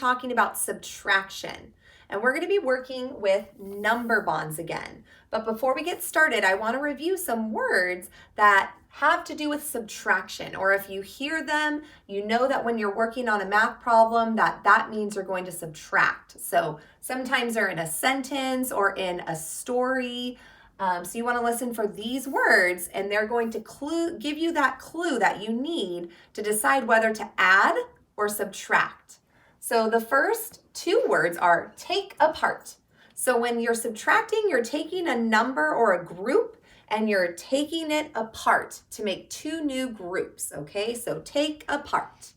talking about subtraction. And we're going to be working with number bonds again. But before we get started, I want to review some words that have to do with subtraction. Or if you hear them, you know that when you're working on a math problem, that means you're going to subtract. So sometimes they're in a sentence or in a story. So you want to listen for these words, and they're going to give you that clue that you need to decide whether to add or subtract. So the first two words are take apart. So when you're subtracting, you're taking a number or a group and you're taking it apart to make two new groups, okay? So take apart.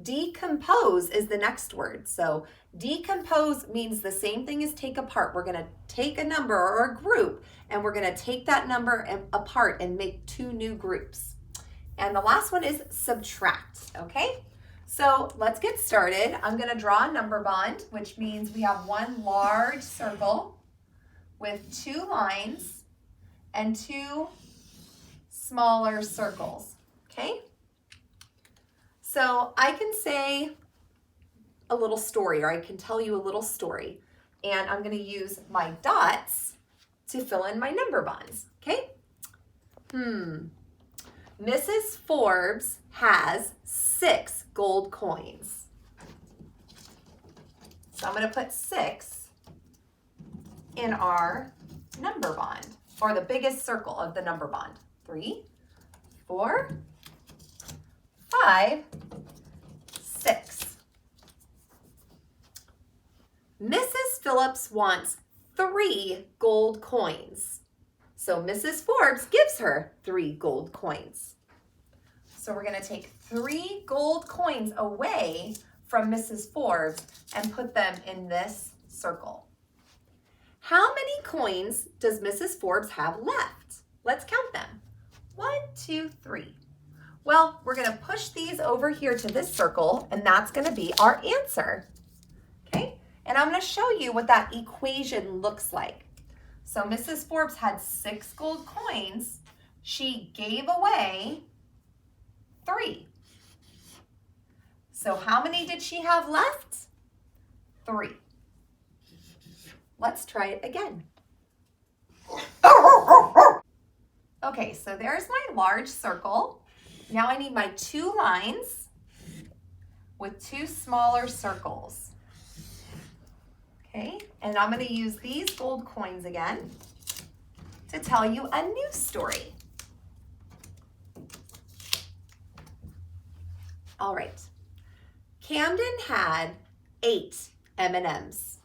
Decompose is the next word. So decompose means the same thing as take apart. We're going to take a number or a group and we're going to take that number apart and make two new groups. And the last one is subtract, okay? So let's get started. I'm going to draw a number bond, which means we have one large circle with two lines and two smaller circles, okay? So I can say a little story, or I can tell you a little story, and I'm going to use my dots to fill in my number bonds, okay? Mrs. Forbes has 6 gold coins. So I'm going to put 6 in our number bond, or the biggest circle of the number bond. 3, 4, 5, 6. Mrs. Phillips wants 3 gold coins. So Mrs. Forbes gives her 3 gold coins. So we're going to take 3 gold coins away from Mrs. Forbes and put them in this circle. How many coins does Mrs. Forbes have left? Let's count them. 1, 2, 3. Well, we're going to push these over here to this circle, and that's going to be our answer. Okay? And I'm going to show you what that equation looks like. So Mrs. Forbes had 6 gold coins. She gave away 3. So how many did she have left? 3. Let's try it again. Okay, so there's my large circle. Now I need my 2 lines with 2 smaller circles. Okay, and I'm going to use these gold coins again to tell you a new story. All right. Camden had 8 M&Ms.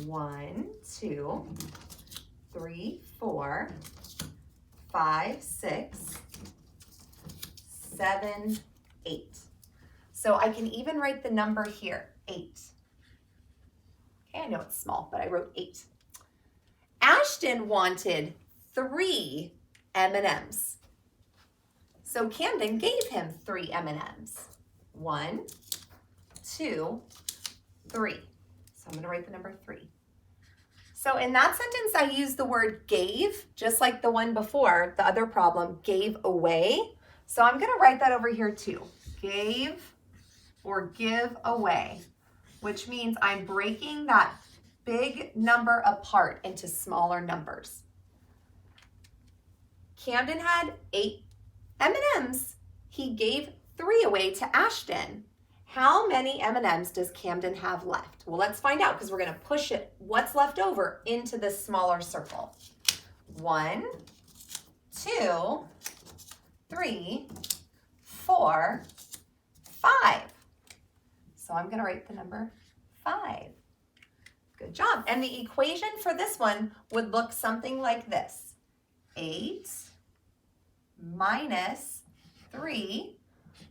1, 2, 3, 4, 5, 6, 7, 8. So I can even write the number here, 8. Okay, I know it's small, but I wrote 8. Ashton wanted 3 M&Ms. So Camden gave him 3 M&Ms. 1, 2, 3. So I'm going to write the number 3. So in that sentence, I used the word gave, just like the one before, the other problem, gave away. So I'm going to write that over here too. Gave or give away, which means I'm breaking that big number apart into smaller numbers. Camden had 8 M&Ms. He gave 3 away to Ashton. How many M&Ms does Camden have left? Well, let's find out because we're going to push it, what's left over, into this smaller circle. 1, 2, 3, 4, 5. So I'm going to write the number 5. Good job. And the equation for this one would look something like this. 8 minus 3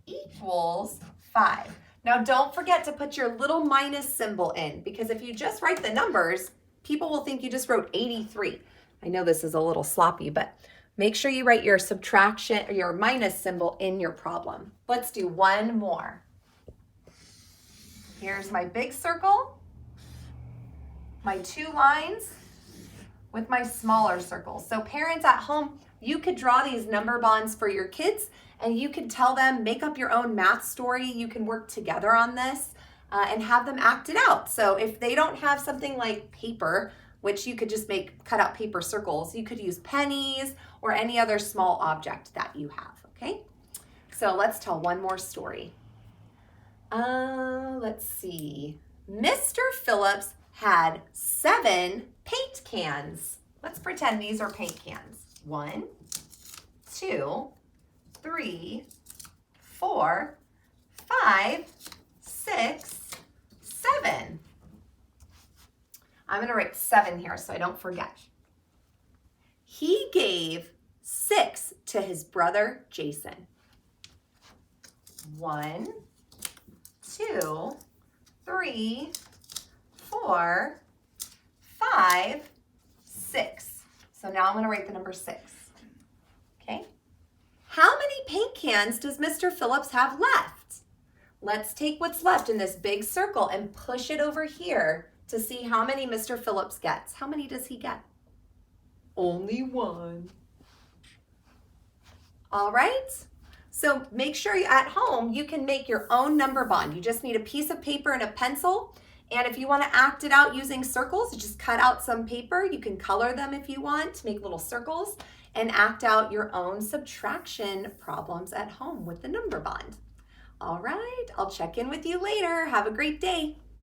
equals 5. Now don't forget to put your little minus symbol in, because if you just write the numbers, people will think you just wrote 83. I know this is a little sloppy, but make sure you write your subtraction or your minus symbol in your problem. Let's do one more. Here's my big circle, my 2 lines with my smaller circles. So parents at home, you could draw these number bonds for your kids and you could tell them, make up your own math story. You can work together on this. and have them act it out. So if they don't have something like paper, which you could just cut out paper circles, you could use pennies or any other small object that you have, okay? So let's tell one more story. Let's see. Mr. Phillips had 7 paint cans. Let's pretend these are paint cans. 1, 2, 3, 4, 5, 6, 7. I'm going to write 7 here so I don't forget. He gave 6 to his brother Jason. 1, 2, 3, 4, 5, 6. So now I'm going to write the number 6. Okay? How many paint cans does Mr. Phillips have left? Let's take what's left in this big circle and push it over here to see how many Mr. Phillips gets. How many does he get? Only 1. All right? So make sure at home you can make your own number bond. You just need a piece of paper and a pencil. And if you want to act it out using circles, you just cut out some paper. You can color them if you want to make little circles and act out your own subtraction problems at home with the number bond. All right, I'll check in with you later. Have a great day.